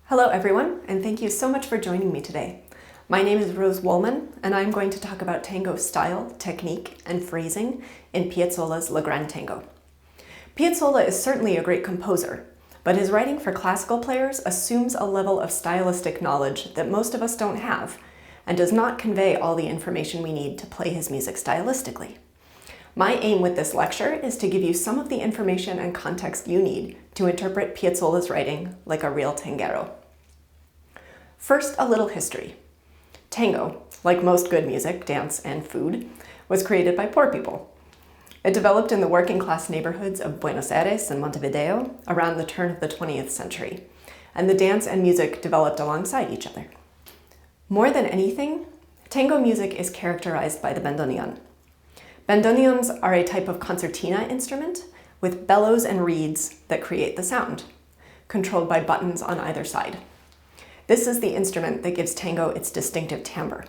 Hello everyone, and thank you so much for joining me today. My name is Rose Wollman, and I'm going to talk about tango style, technique, and phrasing in Piazzolla's Grand Tango. Piazzolla is certainly a great composer, but his writing for classical players assumes a level of stylistic knowledge that most of us don't have, and does not convey all the information we need to play his music stylistically. My aim with this lecture is to give you some of the information and context you need to interpret Piazzolla's writing like a real tanguero. First, a little history. Tango, like most good music, dance, and food, was created by poor people. It developed in the working class neighborhoods of Buenos Aires and Montevideo around the turn of the 20th century, and the dance and music developed alongside each other. More than anything, tango music is characterized by the bandoneon. Bandoneons are a type of concertina instrument with bellows and reeds that create the sound, controlled by buttons on either side. This is the instrument that gives tango its distinctive timbre.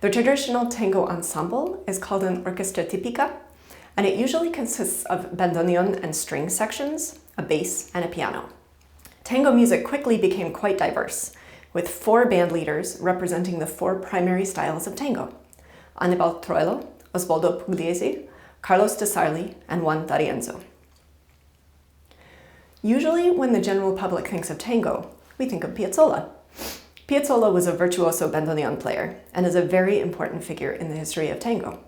The traditional tango ensemble is called an orchestra típica, and it usually consists of bandoneon and string sections, a bass, and a piano. Tango music quickly became quite diverse, with 4 band leaders representing the 4 primary styles of tango: Annibal Troilo, Osvaldo Pugliese, Carlos de Sarli, and Juan D'Arienzo. Usually, when the general public thinks of tango, we think of Piazzolla. Piazzolla was a virtuoso bandoneon player and is a very important figure in the history of tango.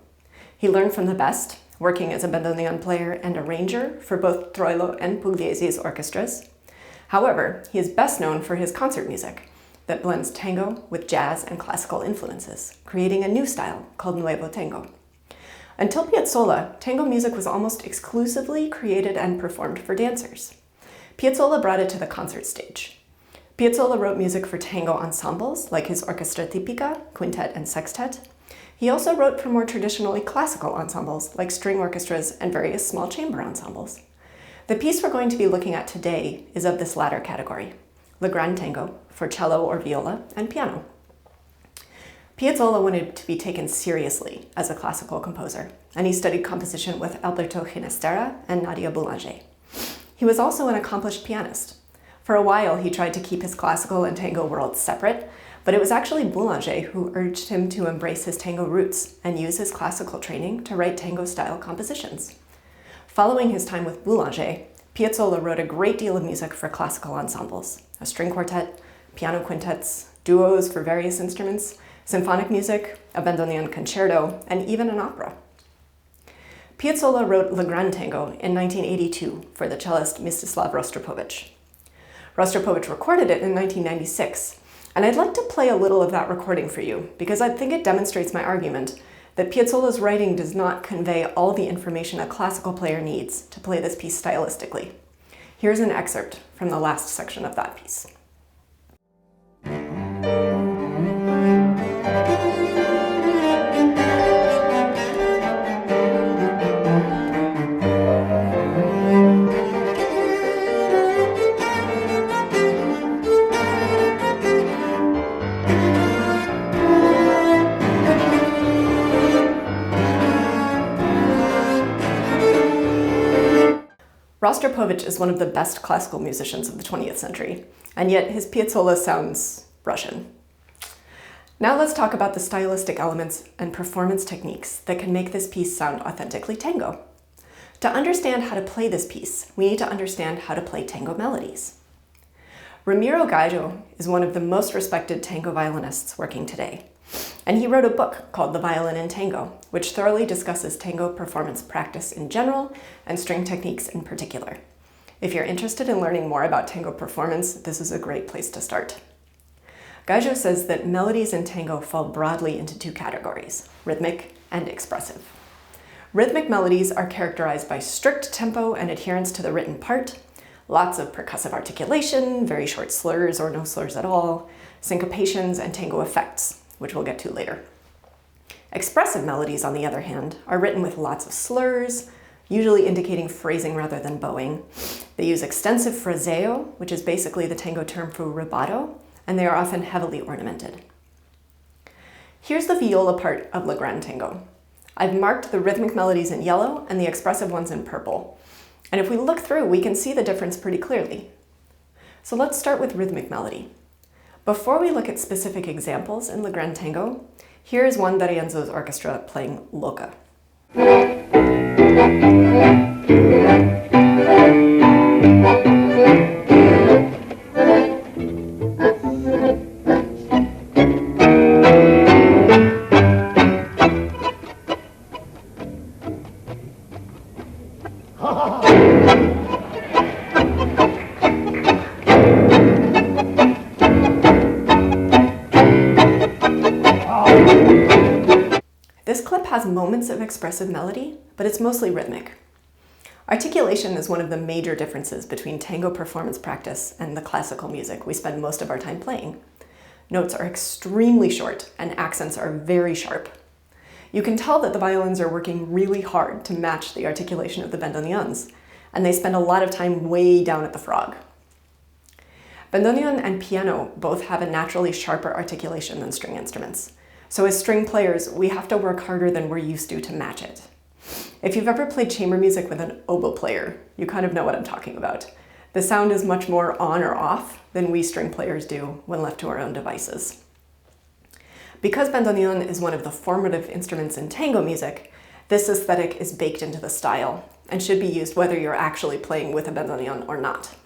He learned from the best, working as a bandoneon player and arranger for both Troilo and Pugliese's orchestras. However, he is best known for his concert music that blends tango with jazz and classical influences, creating a new style called Nuevo Tango. Until Piazzolla, tango music was almost exclusively created and performed for dancers. Piazzolla brought it to the concert stage. Piazzolla wrote music for tango ensembles like his orchestra típica, quintet, and sextet. He also wrote for more traditionally classical ensembles like string orchestras and various small chamber ensembles. The piece we're going to be looking at today is of this latter category, Le Grand Tango, for cello or viola and piano. Piazzolla wanted to be taken seriously as a classical composer, and he studied composition with Alberto Ginastera and Nadia Boulanger. He was also an accomplished pianist. For a while, he tried to keep his classical and tango worlds separate, but it was actually Boulanger who urged him to embrace his tango roots and use his classical training to write tango-style compositions. Following his time with Boulanger, Piazzolla wrote a great deal of music for classical ensembles, a string quartet, piano quintets, duos for various instruments, symphonic music, a bandoneon concerto, and even an opera. Piazzolla wrote Le Grand Tango in 1982 for the cellist Mstislav Rostropovich. Rostropovich recorded it in 1996, and I'd like to play a little of that recording for you because I think it demonstrates my argument that Piazzolla's writing does not convey all the information a classical player needs to play this piece stylistically. Here's an excerpt from the last section of that piece. Rostropovich is one of the best classical musicians of the 20th century, and yet his Piazzolla sounds Russian. Now let's talk about the stylistic elements and performance techniques that can make this piece sound authentically tango. To understand how to play this piece, we need to understand how to play tango melodies. Ramiro Gallo is one of the most respected tango violinists working today, and he wrote a book called The Violin in Tango, which thoroughly discusses tango performance practice in general and string techniques in particular. If you're interested in learning more about tango performance, this is a great place to start. Gallo says that melodies in tango fall broadly into 2 categories, rhythmic and expressive. Rhythmic melodies are characterized by strict tempo and adherence to the written part, lots of percussive articulation, very short slurs or no slurs at all, syncopations, and tango effects, which we'll get to later. Expressive melodies, on the other hand, are written with lots of slurs, usually indicating phrasing rather than bowing. They use extensive fraseo, which is basically the tango term for rubato, and they are often heavily ornamented. Here's the viola part of Le Grand Tango. I've marked the rhythmic melodies in yellow and the expressive ones in purple. And if we look through, we can see the difference pretty clearly. So let's start with rhythmic melody. Before we look at specific examples in the Grand Tango, here is one D'Arienzo's orchestra playing Loca. This clip has moments of expressive melody, but it's mostly rhythmic. Articulation is one of the major differences between tango performance practice and the classical music we spend most of our time playing. Notes are extremely short and accents are very sharp. You can tell that the violins are working really hard to match the articulation of the bandoneons, and they spend a lot of time way down at the frog. Bandoneon and piano both have a naturally sharper articulation than string instruments. So as string players, we have to work harder than we're used to match it. If you've ever played chamber music with an oboe player, you kind of know what I'm talking about. The sound is much more on or off than we string players do when left to our own devices. Because bandoneon is one of the formative instruments in tango music, this aesthetic is baked into the style and should be used whether you're actually playing with a bandoneon or not.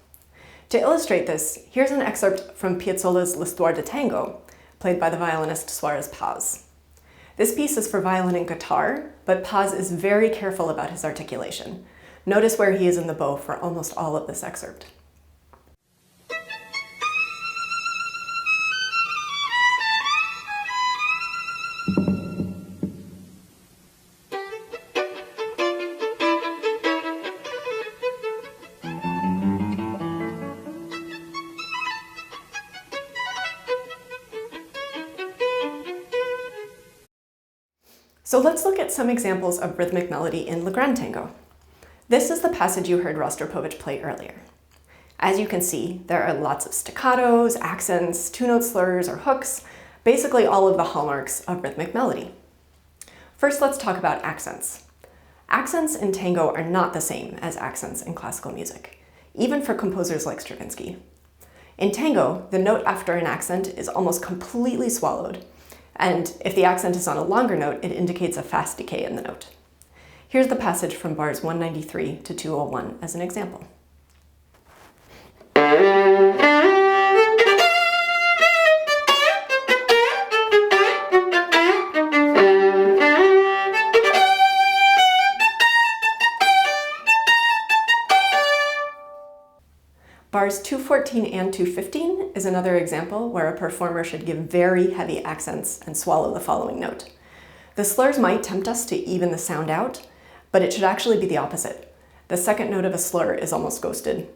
To illustrate this, here's an excerpt from Piazzolla's L'Histoire de Tango, played by the violinist Suarez Paz. This piece is for violin and guitar, but Paz is very careful about his articulation. Notice where he is in the bow for almost all of this excerpt. So let's look at some examples of rhythmic melody in the Grand Tango. This is the passage you heard Rostropovich play earlier. As you can see, there are lots of staccatos, accents, two-note slurs or hooks, basically all of the hallmarks of rhythmic melody. First, let's talk about accents. Accents in tango are not the same as accents in classical music, even for composers like Stravinsky. In tango, the note after an accent is almost completely swallowed, and if the accent is on a longer note, it indicates a fast decay in the note. Here's the passage from bars 193 to 201 as an example. Bars 214 and 215 is another example where a performer should give very heavy accents and swallow the following note. The slurs might tempt us to even the sound out, but it should actually be the opposite. The second note of a slur is almost ghosted.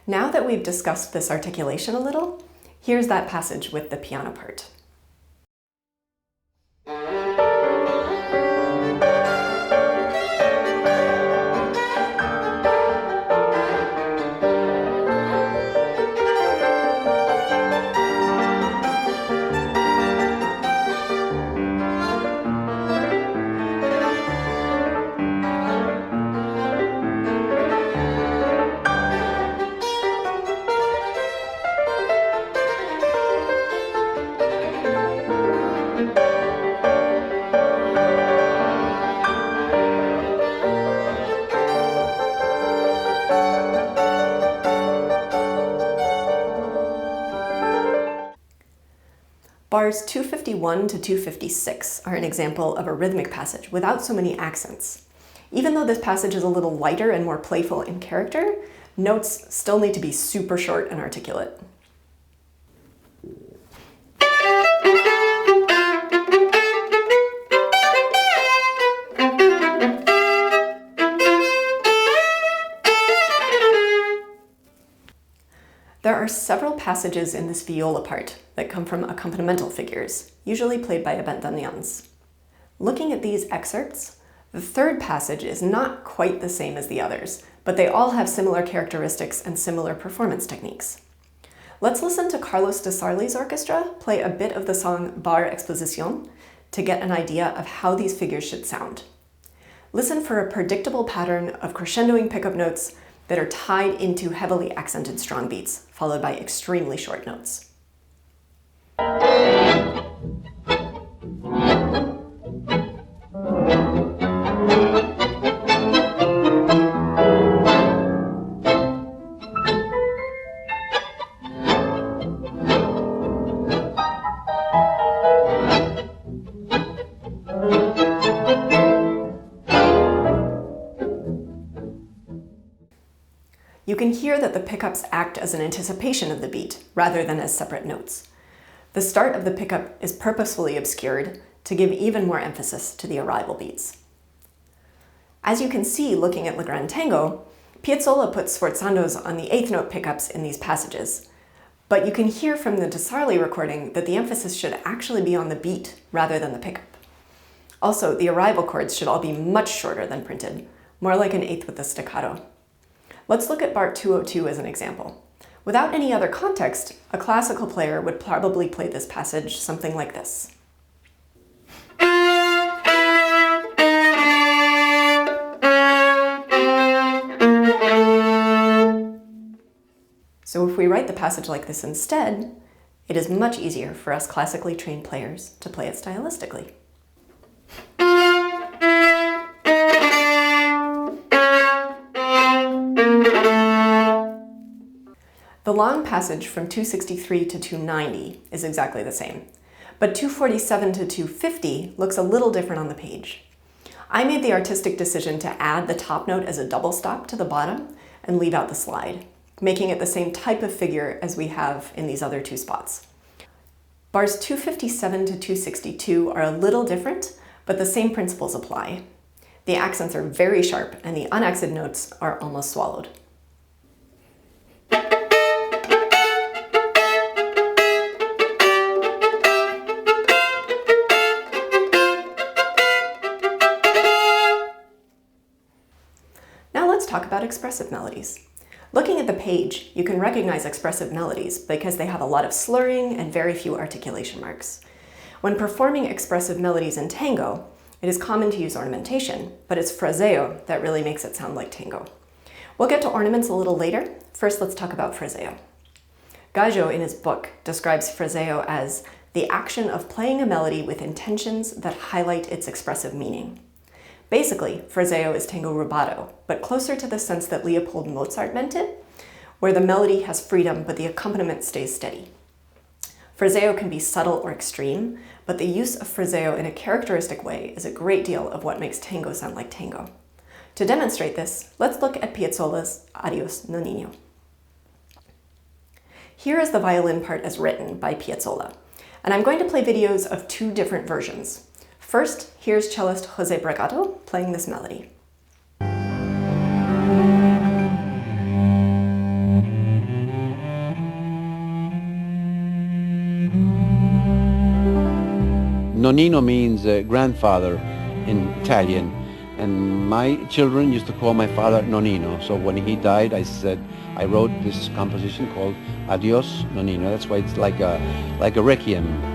Now that we've discussed this articulation a little, here's that passage with the piano part. Bars 251 to 256 are an example of a rhythmic passage without so many accents. Even though this passage is a little lighter and more playful in character, notes still need to be super short and articulate. There are several passages in this viola part that come from accompanimental figures, usually played by bandoneons. Looking at these excerpts, the third passage is not quite the same as the others, but they all have similar characteristics and similar performance techniques. Let's listen to Carlos de Sarli's orchestra play a bit of the song Bar Exposición to get an idea of how these figures should sound. Listen for a predictable pattern of crescendoing pickup notes that are tied into heavily accented strong beats, followed by extremely short notes. You can hear that the pickups act as an anticipation of the beat, rather than as separate notes. The start of the pickup is purposefully obscured to give even more emphasis to the arrival beats. As you can see looking at the Grand Tango, Piazzolla puts sforzandos on the eighth note pickups in these passages, but you can hear from the de Sarli recording that the emphasis should actually be on the beat rather than the pickup. Also, the arrival chords should all be much shorter than printed, more like an eighth with a staccato. Let's look at Bar 202 as an example. Without any other context, a classical player would probably play this passage something like this. So if we write the passage like this instead, it is much easier for us classically trained players to play it stylistically. The long passage from 263 to 290 is exactly the same, but 247 to 250 looks a little different on the page. I made the artistic decision to add the top note as a double stop to the bottom and leave out the slide, making it the same type of figure as we have in these other two spots. Bars 257 to 262 are a little different, but the same principles apply. The accents are very sharp and the unaccented notes are almost swallowed. Talk about expressive melodies. Looking at the page, you can recognize expressive melodies because they have a lot of slurring and very few articulation marks. When performing expressive melodies in tango, it is common to use ornamentation, but it's fraseo that really makes it sound like tango. We'll get to ornaments a little later. First, let's talk about fraseo. Gaggio, in his book, describes fraseo as the action of playing a melody with intentions that highlight its expressive meaning. Basically, fraseo is tango rubato, but closer to the sense that Leopold Mozart meant it, where the melody has freedom but the accompaniment stays steady. Fraseo can be subtle or extreme, but the use of fraseo in a characteristic way is a great deal of what makes tango sound like tango. To demonstrate this, let's look at Piazzolla's Adios Nonnino. Here is the violin part as written by Piazzolla, and I'm going to play videos of two different versions. First, here's cellist José Bragato playing this melody. Nonnino means grandfather in Italian, and my children used to call my father Nonnino. So when he died, I wrote this composition called Adios Nonnino. That's why it's like a requiem.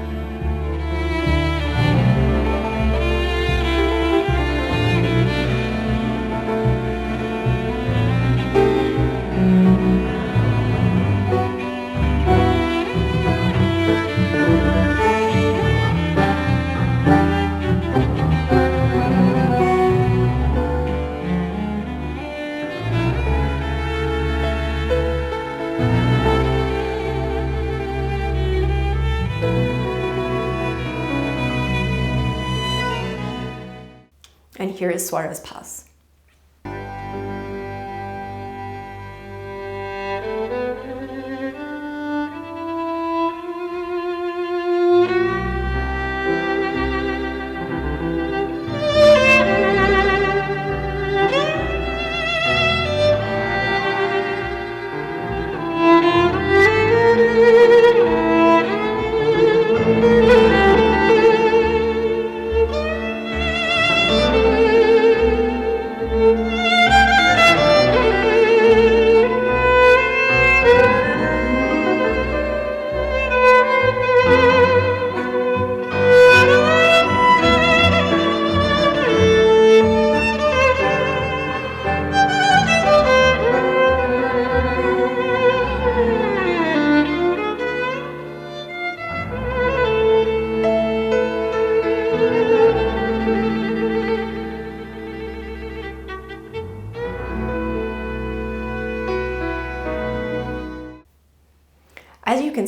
And here is Suarez Paz.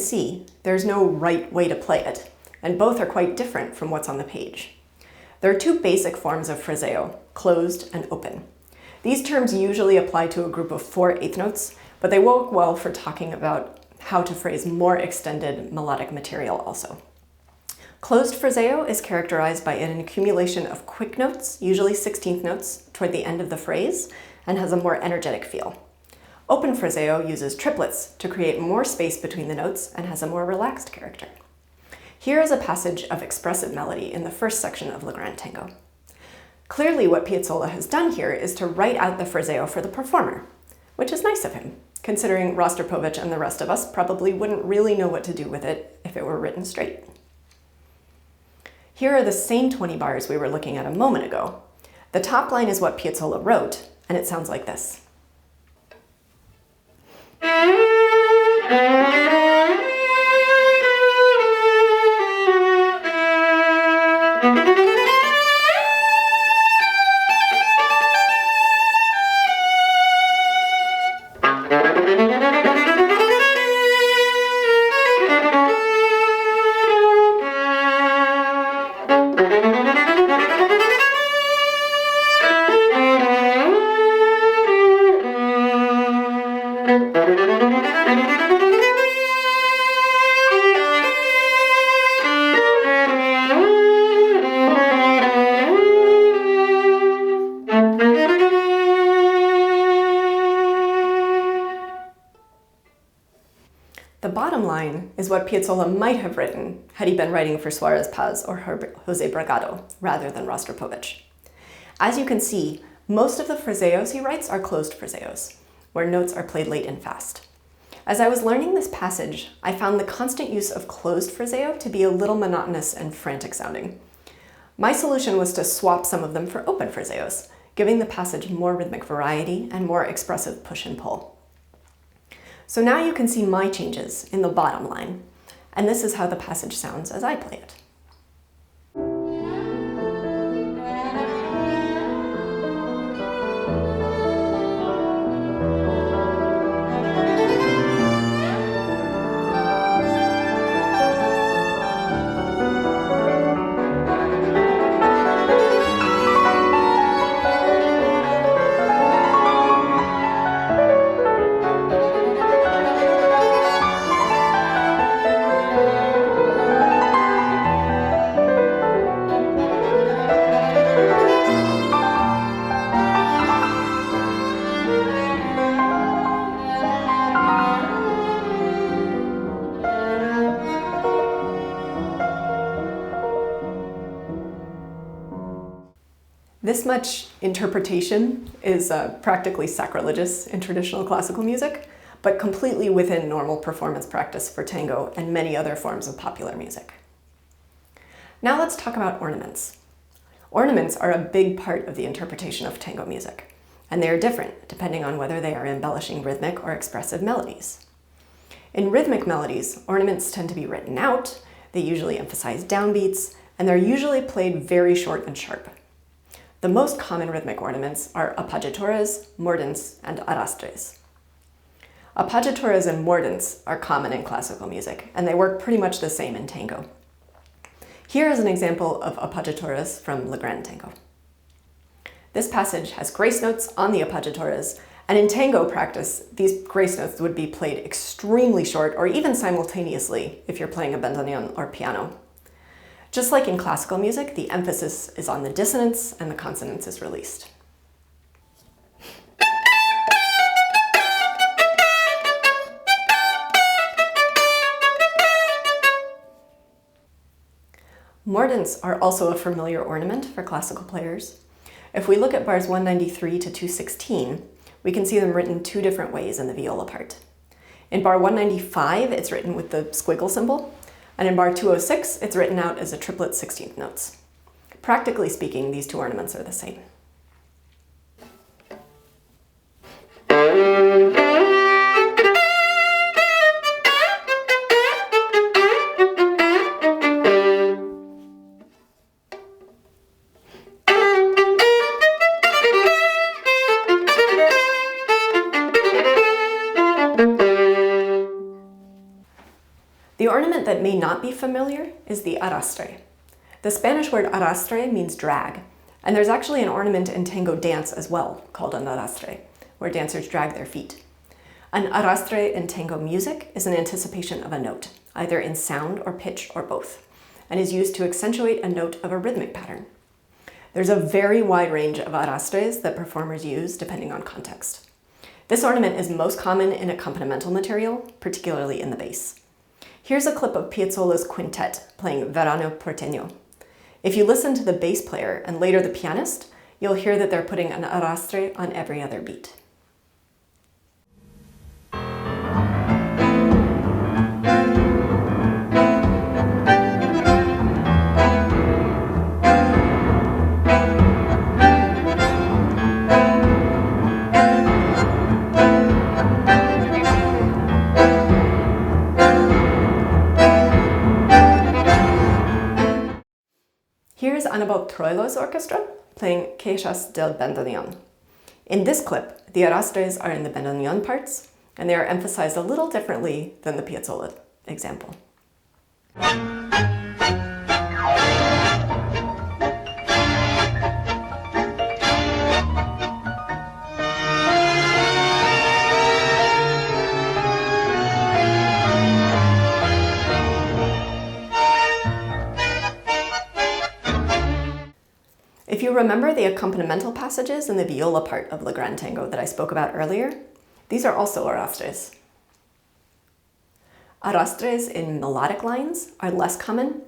see, there's no right way to play it, and both are quite different from what's on the page. There are two basic forms of phraseo, closed and open. These terms usually apply to a group of 4 eighth notes, but they work well for talking about how to phrase more extended melodic material also. Closed phraseo is characterized by an accumulation of quick notes, usually 16th notes, toward the end of the phrase, and has a more energetic feel. Open phraseo uses triplets to create more space between the notes and has a more relaxed character. Here is a passage of expressive melody in the first section of the Grand Tango. Clearly what Piazzolla has done here is to write out the phraseo for the performer, which is nice of him, considering Rostropovich and the rest of us probably wouldn't really know what to do with it if it were written straight. Here are the same 20 bars we were looking at a moment ago. The top line is what Piazzolla wrote, and it sounds like this. The bottom line is what Piazzolla might have written had he been writing for Suarez Paz or Jose Bragado rather than Rostropovich. As you can see, most of the phraseos he writes are closed phraseos, where notes are played late and fast. As I was learning this passage, I found the constant use of closed phraseo to be a little monotonous and frantic sounding. My solution was to swap some of them for open phraseos, giving the passage more rhythmic variety and more expressive push and pull. So now you can see my changes in the bottom line, and this is how the passage sounds as I play it. This much interpretation is practically sacrilegious in traditional classical music, but completely within normal performance practice for tango and many other forms of popular music. Now let's talk about ornaments. Ornaments are a big part of the interpretation of tango music, and they are different depending on whether they are embellishing rhythmic or expressive melodies. In rhythmic melodies, ornaments tend to be written out, they usually emphasize downbeats, and they're usually played very short and sharp. The most common rhythmic ornaments are appoggiaturas, mordents, and arrastres. Appoggiaturas and mordents are common in classical music, and they work pretty much the same in tango. Here is an example of appoggiaturas from Le Grand Tango. This passage has grace notes on the appoggiaturas, and in tango practice, these grace notes would be played extremely short or even simultaneously if you're playing a bandoneon or piano. Just like in classical music, the emphasis is on the dissonance and the consonance is released. Mordents are also a familiar ornament for classical players. If we look at bars 193 to 216, we can see them written two different ways in the viola part. In bar 195, it's written with the squiggle symbol, and in bar 206, it's written out as a triplet 16th notes. Practically speaking, these two ornaments are the same. ornament that may not be familiar is the arrastre. The Spanish word arrastre means drag, and there's actually an ornament in tango dance as well called an arrastre, where dancers drag their feet. An arrastre in tango music is an anticipation of a note, either in sound or pitch or both, and is used to accentuate a note of a rhythmic pattern. There's a very wide range of arrastres that performers use depending on context. This ornament is most common in accompanimental material, particularly in the bass. Here's a clip of Piazzolla's quintet playing Verano Porteño. If you listen to the bass player and later the pianist, you'll hear that they're putting an arrastre on every other beat. Here's Annabel Troilo's orchestra playing Queixas del Bandoneon. In this clip, the arrastres are in the bandoneon parts, and they are emphasized a little differently than the Piazzolla example. If you remember the accompanimental passages in the viola part of the Grand Tango that I spoke about earlier, these are also arrastres. Arrastres in melodic lines are less common,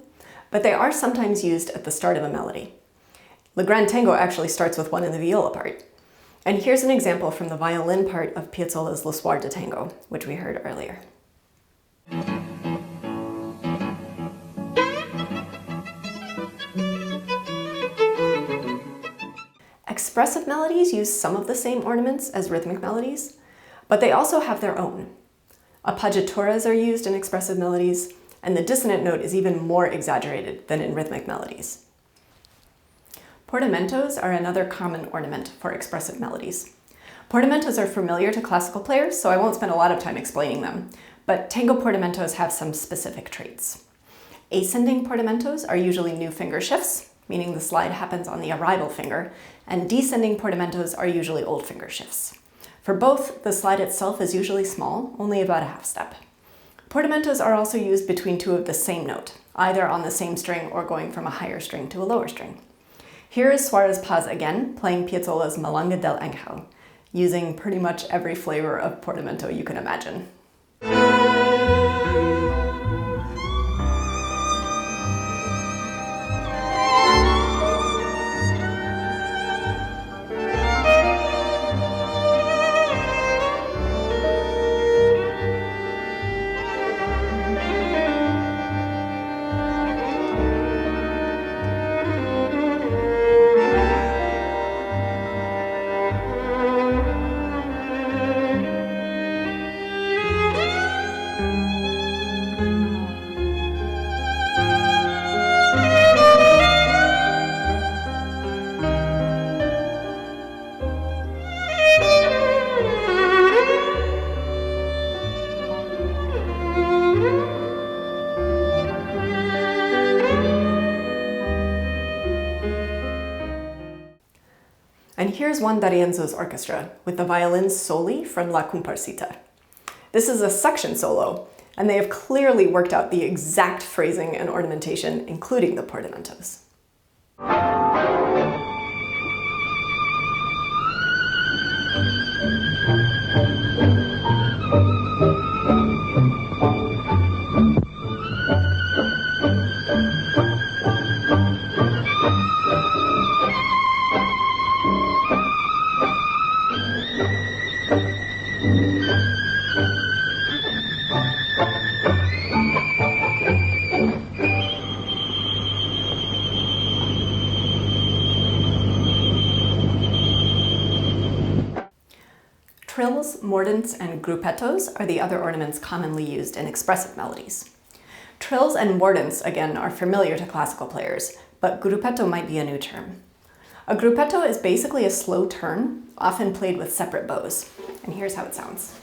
but they are sometimes used at the start of a melody. The Grand Tango actually starts with one in the viola part. And here's an example from the violin part of Piazzolla's Le Soir de Tango, which we heard earlier. Expressive melodies use some of the same ornaments as rhythmic melodies, but they also have their own. Appoggiaturas are used in expressive melodies, and the dissonant note is even more exaggerated than in rhythmic melodies. Portamentos are another common ornament for expressive melodies. Portamentos are familiar to classical players, so I won't spend a lot of time explaining them, but tango portamentos have some specific traits. Ascending portamentos are usually new finger shifts, meaning the slide happens on the arrival finger, and descending portamentos are usually old finger shifts. For both, the slide itself is usually small, only about a half step. Portamentos are also used between two of the same note, either on the same string or going from a higher string to a lower string. Here is Suarez Paz again, playing Piazzolla's Malanga del Angel, using pretty much every flavor of portamento you can imagine. And here's Juan D'Arienzo's orchestra with the violins soli from La Comparsita. This is a section solo, and they have clearly worked out the exact phrasing and ornamentation, including the portamentos. Trills, mordents, and gruppettos are the other ornaments commonly used in expressive melodies. Trills and mordents, again, are familiar to classical players, but gruppetto might be a new term. A gruppetto is basically a slow turn, often played with separate bows. And here's how it sounds.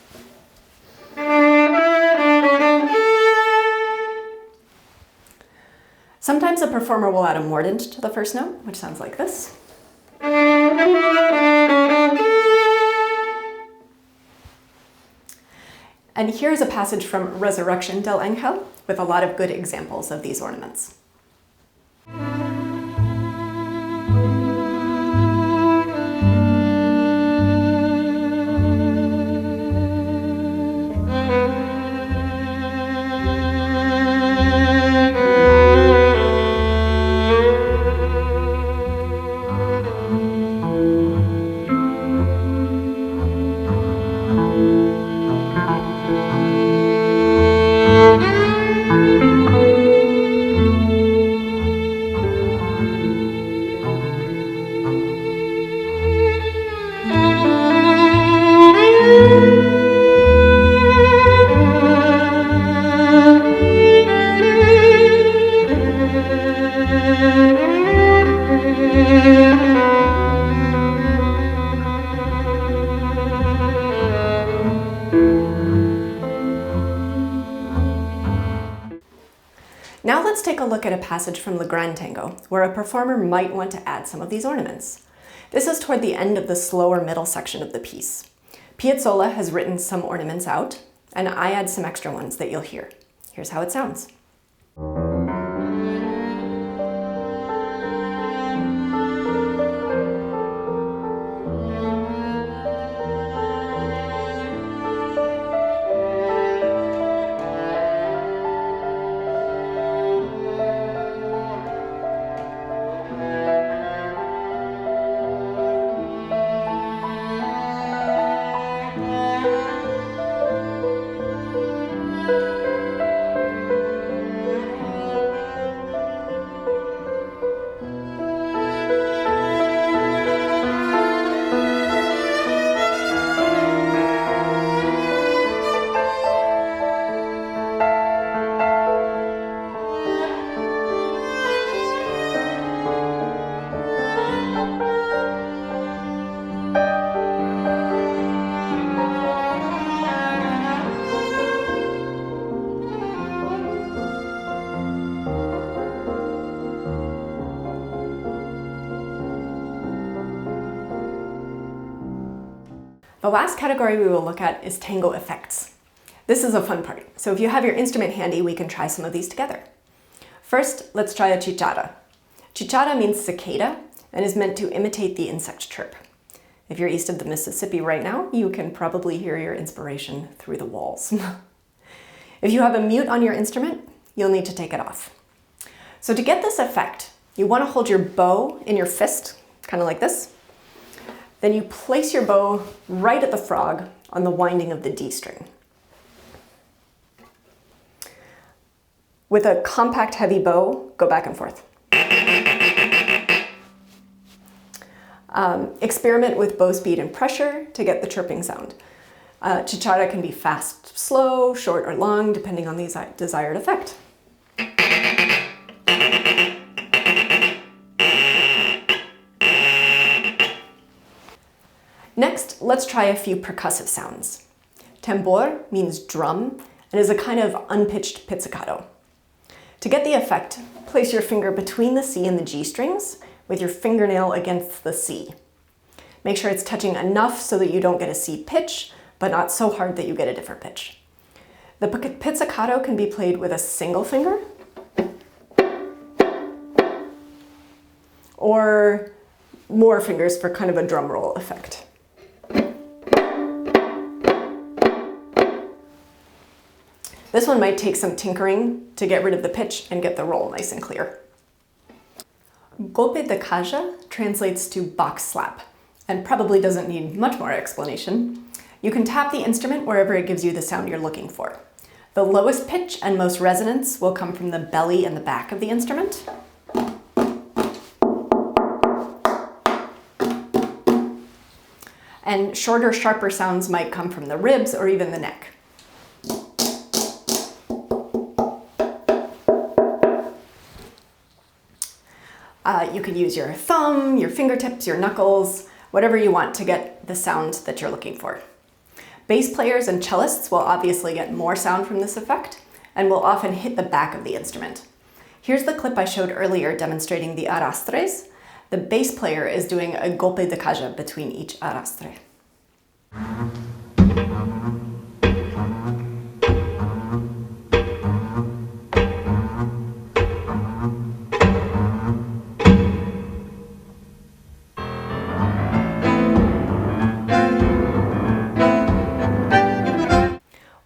Sometimes a performer will add a mordent to the first note, which sounds like this. And here's a passage from Resurrection del Ángel with a lot of good examples of these ornaments. Now let's take a look at a passage from the Grand Tango, where a performer might want to add some of these ornaments. This is toward the end of the slower middle section of the piece. Piazzolla has written some ornaments out, and I add some extra ones that you'll hear. Here's how it sounds. The last category we will look at is tango effects. This is a fun part, so if you have your instrument handy, we can try some of these together. First, let's try a chicharra. Chicharra means cicada and is meant to imitate the insect chirp. If you're east of the Mississippi right now, you can probably hear your inspiration through the walls. If you have a mute on your instrument, you'll need to take it off. So to get this effect, you want to hold your bow in your fist, kind of like this. Then you place your bow right at the frog on the winding of the D string. With a compact, heavy bow, go back and forth. Experiment with bow speed and pressure to get the chirping sound. Chicharra can be fast, slow, short, or long, depending on the desired effect. Next, let's try a few percussive sounds. Tambor means drum and is a kind of unpitched pizzicato. To get the effect, place your finger between the C and the G strings with your fingernail against the C. Make sure it's touching enough so that you don't get a C pitch, but not so hard that you get a different pitch. The pizzicato can be played with a single finger or more fingers for kind of a drum roll effect. This one might take some tinkering to get rid of the pitch and get the roll nice and clear. Golpe de caja translates to box slap and probably doesn't need much more explanation. You can tap the instrument wherever it gives you the sound you're looking for. The lowest pitch and most resonance will come from the belly and the back of the instrument. And shorter, sharper sounds might come from the ribs or even the neck. You can use your thumb, your fingertips, your knuckles, whatever you want to get the sound that you're looking for. Bass players and cellists will obviously get more sound from this effect and will often hit the back of the instrument. Here's the clip I showed earlier demonstrating the arrastres. The bass player is doing a golpe de caja between each arrastre.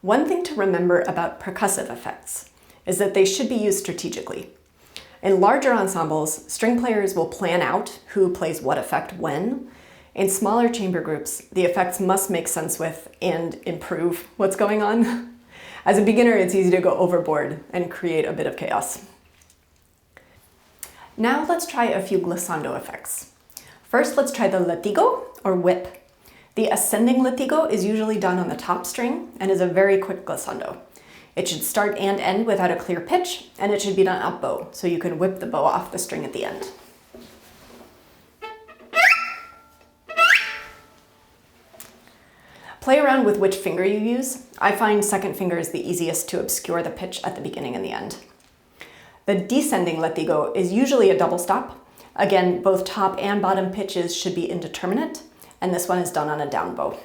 One thing to remember about percussive effects is that they should be used strategically. In larger ensembles, string players will plan out who plays what effect when. In smaller chamber groups, the effects must make sense with and improve what's going on. As a beginner, it's easy to go overboard and create a bit of chaos. Now let's try a few glissando effects. First, let's try the latigo or whip. The ascending latigo is usually done on the top string and is a very quick glissando. It should start and end without a clear pitch, and it should be done up bow, so you can whip the bow off the string at the end. Play around with which finger you use. I find second finger is the easiest to obscure the pitch at the beginning and the end. The descending latigo is usually a double stop. Again, both top and bottom pitches should be indeterminate, and this one is done on a down bow.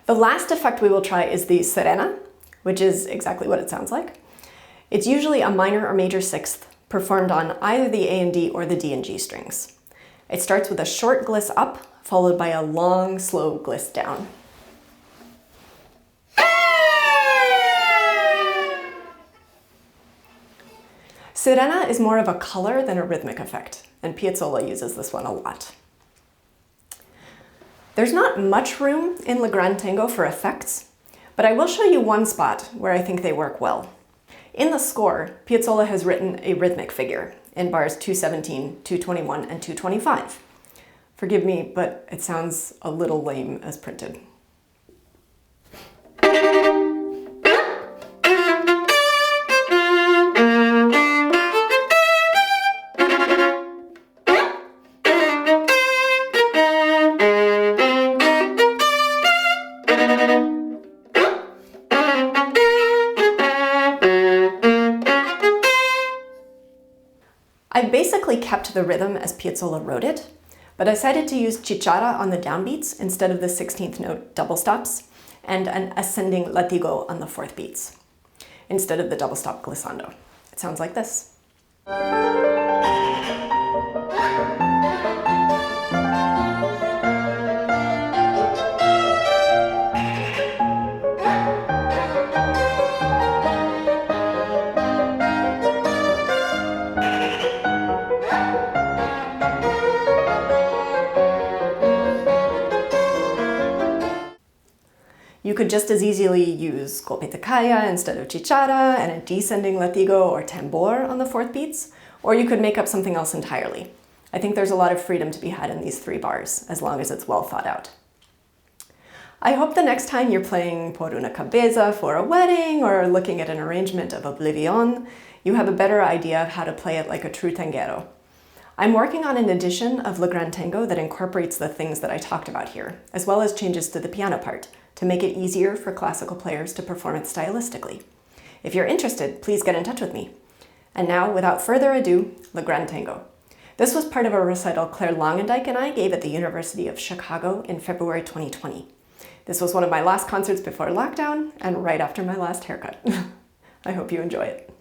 The last effect we will try is the serena, which is exactly what it sounds like. It's usually a minor or major sixth, performed on either the A and D or the D and G strings. It starts with a short gliss up, followed by a long, slow gliss down. Serena is more of a color than a rhythmic effect, and Piazzolla uses this one a lot. There's not much room in Le Grand Tango for effects, but I will show you one spot where I think they work well. In the score, Piazzolla has written a rhythmic figure in bars 217, 221, and 225. Forgive me, but it sounds a little lame as printed. I basically kept the rhythm as Piazzolla wrote it, but I decided to use chichara on the downbeats instead of the 16th note double stops, and an ascending latigo on the fourth beats, instead of the double stop glissando. It sounds like this. You could just as easily use golpe de caja instead of chichara and a descending latigo or tambor on the fourth beats, or you could make up something else entirely. I think there's a lot of freedom to be had in these three bars, as long as it's well thought out. I hope the next time you're playing Por una cabeza for a wedding or looking at an arrangement of Oblivion, you have a better idea of how to play it like a true tanguero. I'm working on an edition of Le Grand Tango that incorporates the things that I talked about here, as well as changes to the piano part, to make it easier for classical players to perform it stylistically. If you're interested, please get in touch with me. And now, without further ado, Le Grand Tango. This was part of a recital Claire Longendijk and I gave at the University of Chicago in February 2020. This was one of my last concerts before lockdown and right after my last haircut. I hope you enjoy it.